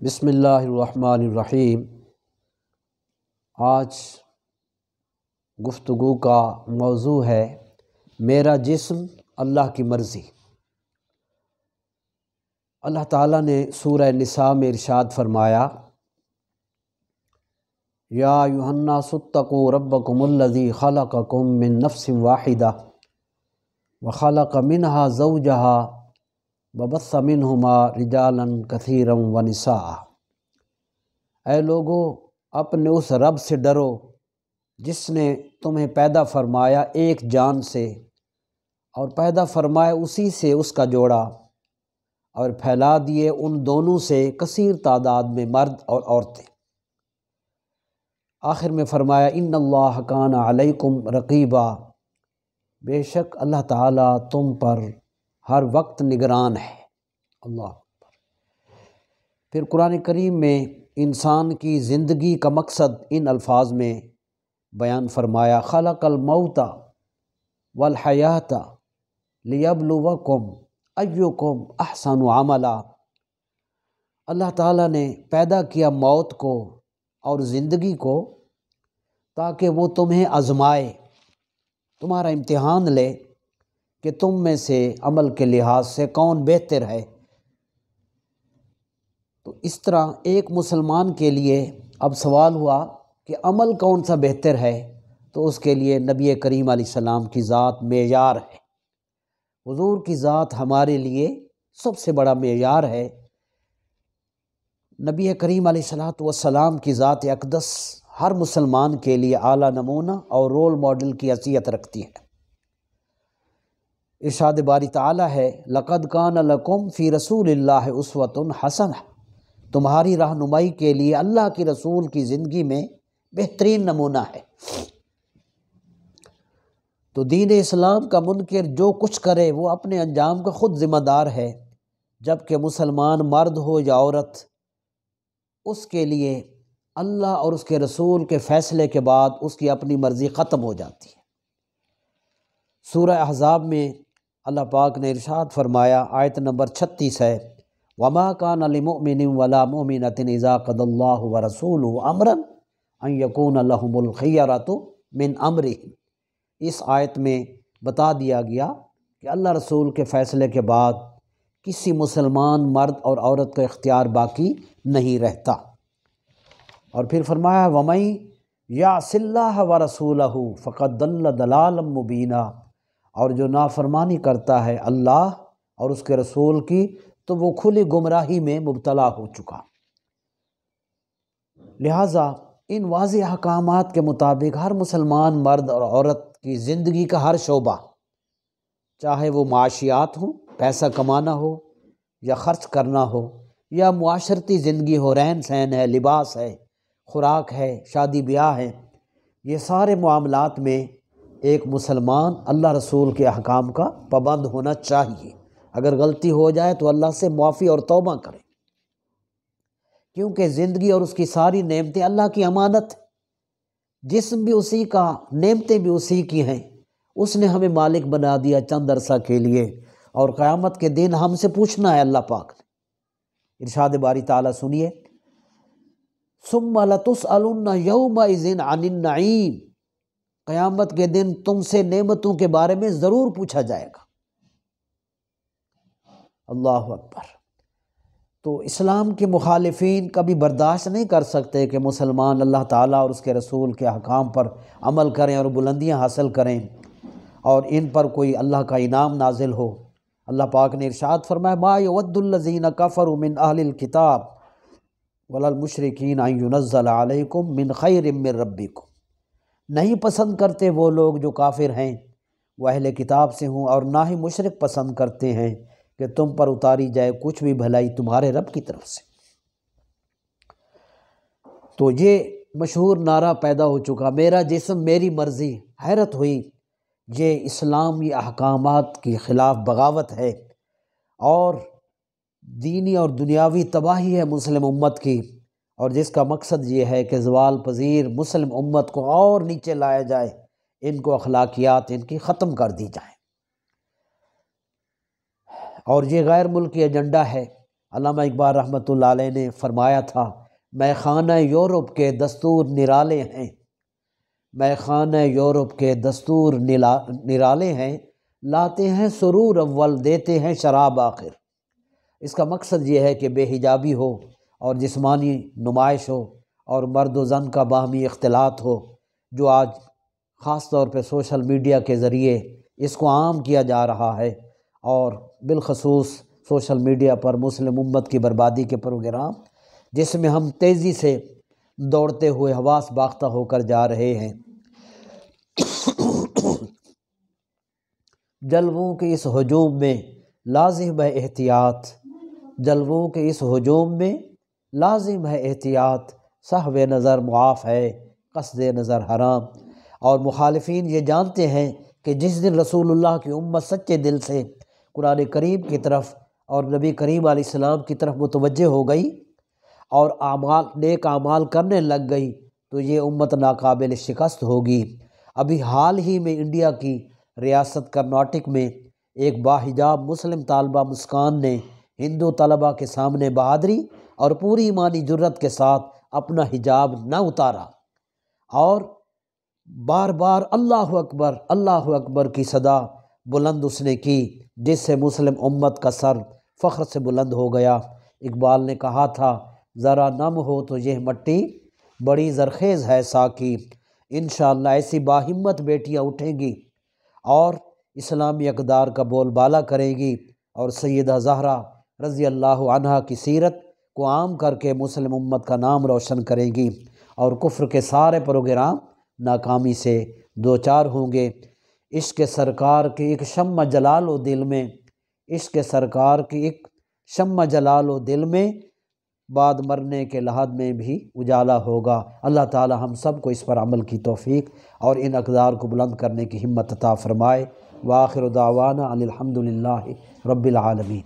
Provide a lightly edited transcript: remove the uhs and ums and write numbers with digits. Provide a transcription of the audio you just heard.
بسم اللہ الرحمن الرحیم۔ آج گفتگو کا موضوع ہے میرا جسم اللہ کی مرضی۔ اللہ تعالیٰ نے سورہ نساء میں ارشاد فرمایا، یا ایھا الناس اتقوا ربکم الذی خلقکم من نفس واحدہ وخلق منها زوجہا وبث منہما رجالا کثیرا ونساء۔ اے لوگو، اپنے اس رب سے ڈرو جس نے تمہیں پیدا فرمایا ایک جان سے، اور پیدا فرمایا اسی سے اس کا جوڑا، اور پھیلا دیے ان دونوں سے کثیر تعداد میں مرد اور عورتیں۔ آخر میں فرمایا، ان اللہ کان علیکم رقیبا، بے شک اللہ تعالیٰ تم پر ہر وقت نگران ہے۔ اللہ اکبر۔ پھر قرآن کریم میں انسان کی زندگی کا مقصد ان الفاظ میں بیان فرمایا، خلق الموت والحیات لیبلوکم ایکم احسن عملا۔ اللہ تعالیٰ نے پیدا کیا موت کو اور زندگی کو تاکہ وہ تمہیں آزمائے، تمہارا امتحان لے کہ تم میں سے عمل کے لحاظ سے کون بہتر ہے۔ تو اس طرح ایک مسلمان کے لیے اب سوال ہوا کہ عمل کون سا بہتر ہے، تو اس کے لیے نبی کریم علیہ السلام کی ذات معیار ہے۔ حضور کی ذات ہمارے لیے سب سے بڑا معیار ہے۔ نبی کریم علیہ السلام کی ذات اقدس ہر مسلمان کے لیے اعلیٰ نمونہ اور رول ماڈل کی حیثیت رکھتی ہے۔ ارشاد باری تعالیٰ ہے، لقد کان لکم فی رسول اللہ اسوۃ حسنہ، تمہاری رہنمائی کے لیے اللہ کے رسول کی زندگی میں بہترین نمونہ ہے۔ تو دین اسلام کا منکر جو کچھ کرے وہ اپنے انجام کا خود ذمہ دار ہے، جبکہ مسلمان مرد ہو یا عورت، اس کے لیے اللہ اور اس کے رسول کے فیصلے کے بعد اس کی اپنی مرضی ختم ہو جاتی ہے۔ سورہ احزاب میں اللہ پاک نے ارشاد فرمایا، آیت نمبر 36 ہے، وَمَا كَانَ لِمُؤْمِنٍ وَلَا مُؤْمِنَةٍ إِذَا قَضَى اللَّهُ وَرَسُولُهُ أَمْرًا أَن يَكُونَ لَهُمُ الْخِيَرَةُ مِنْ أَمْرِهِمْ۔ اس آیت میں بتا دیا گیا کہ اللہ رسول کے فیصلے کے بعد کسی مسلمان مرد اور عورت کا اختیار باقی نہیں رہتا۔ اور پھر فرمایا، وَمَن يَعْصِ اللَّهَ وَرَسُولَهُ فَقَدْ ضَلَّ ضَلَالًا مُبِينًا، اور جو نافرمانی کرتا ہے اللہ اور اس کے رسول کی تو وہ کھلی گمراہی میں مبتلا ہو چکا۔ لہٰذا ان واضح احکامات کے مطابق ہر مسلمان مرد اور عورت کی زندگی کا ہر شعبہ، چاہے وہ معاشیات ہوں، پیسہ کمانا ہو یا خرچ کرنا ہو، یا معاشرتی زندگی ہو، رہن سہن ہے، لباس ہے، خوراک ہے، شادی بیاہ ہے، یہ سارے معاملات میں ایک مسلمان اللہ رسول کے احکام کا پابند ہونا چاہیے۔ اگر غلطی ہو جائے تو اللہ سے معافی اور توبہ کرے، کیونکہ زندگی اور اس کی ساری نعمتیں اللہ کی امانت ہیں۔ جسم بھی اسی کا، نعمتیں بھی اسی کی ہیں۔ اس نے ہمیں مالک بنا دیا چند عرصہ کے لیے، اور قیامت کے دن ہم سے پوچھنا ہے اللہ پاک نے۔ ارشاد باری تعالیٰ سنیے، ثم لتسألن یومئذ عن النعیم، قیامت کے دن تم سے نعمتوں کے بارے میں ضرور پوچھا جائے گا۔ اللہ اکبر۔ تو اسلام کے مخالفین کبھی برداشت نہیں کر سکتے کہ مسلمان اللہ تعالیٰ اور اس کے رسول کے احکام پر عمل کریں اور بلندیاں حاصل کریں، اور ان پر کوئی اللہ کا انعام نازل ہو۔ اللہ پاک نے ارشاد فرمایا، ما یود الذین کفروا من اہل الکتاب ولا المشرکین ان ینزل علیکم من خیر من ربکم، نہیں پسند کرتے وہ لوگ جو کافر ہیں، وہ اہل کتاب سے ہوں، اور نہ ہی مشرک پسند کرتے ہیں کہ تم پر اتاری جائے کچھ بھی بھلائی تمہارے رب کی طرف سے۔ تو یہ مشہور نعرہ پیدا ہو چکا، میرا جسم میری مرضی۔ حیرت ہوئی، یہ اسلامی احکامات کی خلاف بغاوت ہے، اور دینی اور دنیاوی تباہی ہے مسلم امت کی، اور جس کا مقصد یہ ہے کہ زوال پذیر مسلم امت کو اور نیچے لایا جائے، ان کو اخلاقیات ان کی ختم کر دی جائیں۔ اور یہ غیر ملکی ایجنڈا ہے۔ علامہ اقبال رحمۃ اللہ علیہ نے فرمایا تھا، میں خانہ یورپ کے دستور نرالے ہیں، میں خانہ یورپ کے دستور نرالے ہیں، لاتے ہیں سرور اول دیتے ہیں شراب آخر۔ اس کا مقصد یہ ہے کہ بے حجابی ہو اور جسمانی نمائش ہو اور مرد و زن کا باہمی اختلاط ہو، جو آج خاص طور پہ سوشل میڈیا کے ذریعے اس کو عام کیا جا رہا ہے، اور بالخصوص سوشل میڈیا پر مسلم امت کی بربادی کے پروگرام، جس میں ہم تیزی سے دوڑتے ہوئے حواس باختہ ہو کر جا رہے ہیں۔ جلووں کے اس ہجوم میں لازم ہے احتیاط، جلووں کے اس ہجوم میں لازم ہے احتیاط، سہو نظر معاف ہے قصد نظر حرام۔ اور مخالفین یہ جانتے ہیں کہ جس دن رسول اللہ کی امت سچے دل سے قرآن کریم کی طرف اور نبی کریم علیہ السلام کی طرف متوجہ ہو گئی اور نیک اعمال کرنے لگ گئی تو یہ امت ناقابل شکست ہوگی۔ ابھی حال ہی میں انڈیا کی ریاست کرناٹک میں ایک باحجاب مسلم طالبہ مسکان نے ہندو طلبہ کے سامنے بہادری اور پوری ایمانی جرت کے ساتھ اپنا حجاب نہ اتارا اور بار بار اللہ اکبر کی صدا بلند اس نے کی، جس سے مسلم امت کا سر فخر سے بلند ہو گیا۔ اقبال نے کہا تھا، ذرا نم ہو تو یہ مٹی بڑی زرخیز ہے ساکی، انشاءاللہ ایسی باہمت بیٹیاں اٹھیں گی اور اسلامی اقدار کا بول بالا کریں گی اور سیدہ زہرا رضی اللہ عنہا کی سیرت کو عام کر کے مسلم امت کا نام روشن کریں گی، اور کفر کے سارے پروگرام ناکامی سے دوچار ہوں گے۔ عشق سرکار کی ایک شمع جلال و دل میں، عشق سرکار کی ایک شمع جلال و دل میں، بعد مرنے کے لحد میں بھی اجالا ہوگا۔ اللہ تعالی ہم سب کو اس پر عمل کی توفیق اور ان اقدار کو بلند کرنے کی ہمت عطا فرمائے۔ وآخر دعوانا ان الحمد للہ رب العالمین۔